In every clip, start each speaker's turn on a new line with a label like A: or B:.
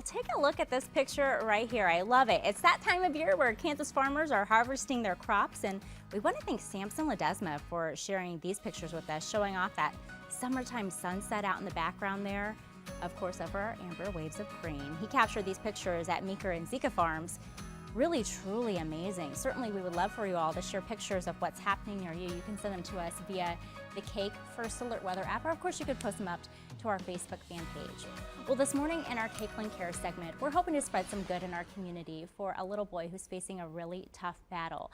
A: Well, take a look at this picture right here. I love it. It's that time of year where Kansas farmers are harvesting their crops, and we want to thank Samson Ledesma for sharing these pictures with us, showing off that summertime sunset out in the background there, of course, over our amber waves of green. He captured these pictures at Meeker and Zika Farms. Really, truly amazing. Certainly, we would love for you all to share pictures of what's happening near you. You can send them to us via the Cake First Alert Weather app, or of course, you could post them up to our Facebook fan page. Well, this morning in our Cakeland Care segment, we're hoping to spread some good in our community for a little boy who's facing a really tough battle.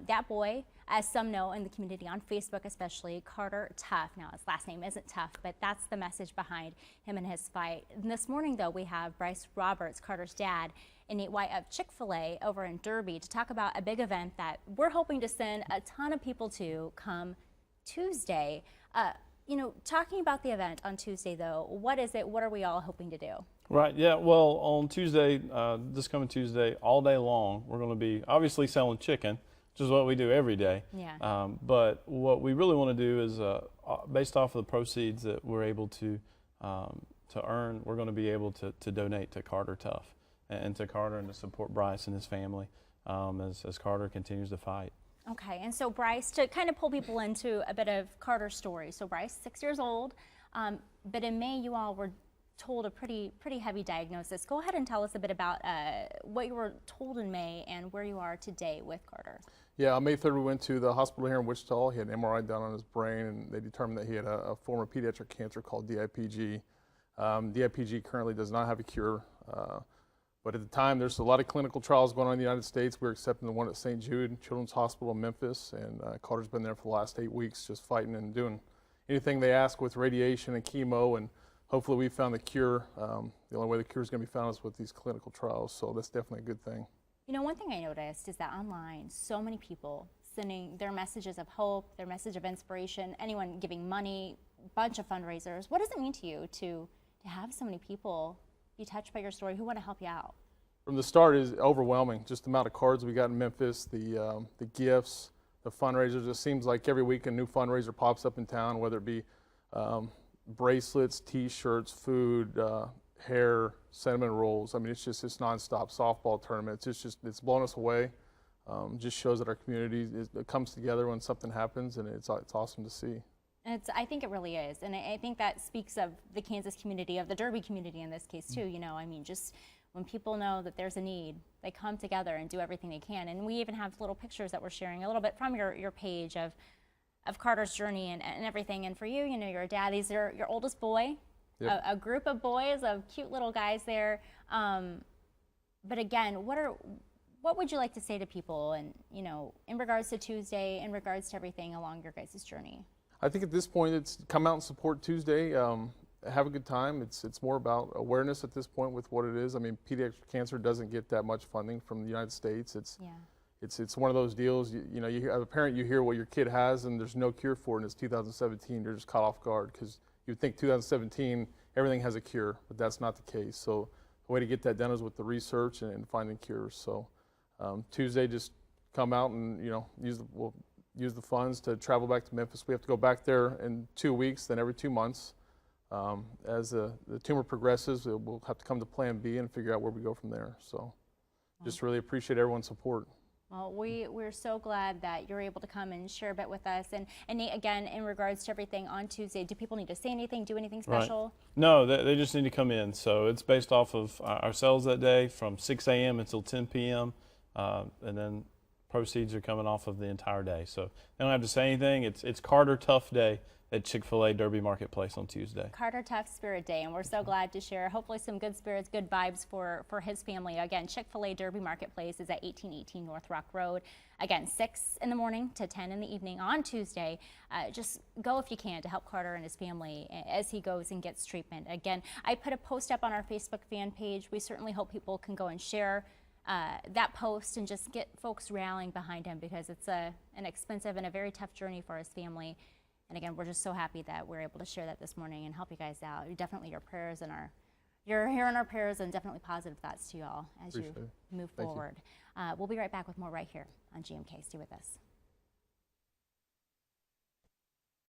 A: That boy, as some know in the community on Facebook especially, Carter Tough. Now, his last name isn't Tough, but that's the message behind him and his fight. And this morning, though, we have Bryce Roberts, Carter's dad, Annette White of Chick-fil-A over in Derby to talk about a big event that we're hoping to send a ton of people to come Tuesday. You know, talking about the event on Tuesday, though, what is it? What are we all hoping to do?
B: Right, yeah, well, on Tuesday, this coming Tuesday, all day long, we're going to be obviously selling chicken, which is what we do every day.
A: Yeah.
B: But what we really want to do is, based off of the proceeds that we're able to earn, we're going to be able to donate to Carter Tough and to Carter and to support Bryce and his family as Carter continues to fight.
A: Okay, and so Bryce, to kind of pull people into a bit of Carter's story. So Bryce, 6 years old, but in May you all were told a pretty heavy diagnosis. Go ahead and tell us a bit about what you were told in May and where you are today with Carter.
C: Yeah, on May 3rd we went to the hospital here in Wichita. He had an MRI done on his brain, and they determined that he had a form of pediatric cancer called DIPG. DIPG currently does not have a cure. But at the time, there's a lot of clinical trials going on in the United States. We're accepting the one at St. Jude Children's Hospital in Memphis, and Carter's been there for the last 8 weeks just fighting and doing anything they ask with radiation and chemo, and hopefully we found the cure. The only way the cure is going to be found is with these clinical trials, so that's definitely a good thing.
A: You know, one thing I noticed is that online, so many people sending their messages of hope, their message of inspiration, anyone giving money, bunch of fundraisers. What does it mean to you to have so many people be touched by your story who want to help you out?
C: From the start is overwhelming. Just the amount of cards we got in Memphis, the gifts, the fundraisers. It seems like every week a new fundraiser pops up in town, whether it be bracelets, T-shirts, food, hair, cinnamon rolls. I mean, it's nonstop. Softball tournaments. It's blown us away. Just shows that our community it comes together when something happens, and it's awesome to see.
A: I think it really is, and I think that speaks of the Kansas community, of the Derby community in this case too. You know, I mean, just when people know that there's a need, they come together and do everything they can. And we even have little pictures that we're sharing a little bit from your page of Carter's journey and everything. And for you, you know, you're a dad. These are your oldest boy, yep. a group of boys, of cute little guys there. But again, what would you like to say to people, and you know, in regards to Tuesday, in regards to everything along your guys' journey?
C: I think at this point, it's come out and support Tuesday. Have a good time. It's more about awareness at this point with what it is. I mean, pediatric cancer doesn't get that much funding from the United States. It's one of those deals. You know, you as a parent, you hear what your kid has, and there's no cure for it. And it's 2017. You're just caught off guard because you would think 2017 everything has a cure, but that's not the case. So the way to get that done is with the research and finding cures. So Tuesday, just come out and we'll use the funds to travel back to Memphis. We have to go back there in 2 weeks, then every 2 months. As the tumor progresses, we'll have to come to Plan B and figure out where we go from there. So just really appreciate everyone's support.
A: Well, we're so glad that you're able to come and share a bit with us. And Nate, again, in regards to everything on Tuesday, do people need to say anything, do anything special?
B: Right. No, they just need to come in. So it's based off of our sales that day from 6 a.m. until 10 p.m. And then proceeds are coming off of the entire day. So they don't have to say anything. It's Carter Tough Day at Chick-fil-A Derby Marketplace on Tuesday.
A: Carter Tough Spirit Day, and we're so glad to share hopefully some good spirits, good vibes for his family. Again, Chick-fil-A Derby Marketplace is at 1818 North Rock Road. Again, 6 in the morning to 10 in the evening on Tuesday. Just go if you can to help Carter and his family as he goes and gets treatment. Again, I put a post up on our Facebook fan page. We certainly hope people can go and share that post and just get folks rallying behind him, because it's an expensive and a very tough journey for his family. And again, we're just so happy that we're able to share that this morning and help you guys out. Definitely your prayers and you're hearing our prayers, and definitely positive thoughts to you all as you move forward. We'll be right back with more right here on GMK. Stay with us.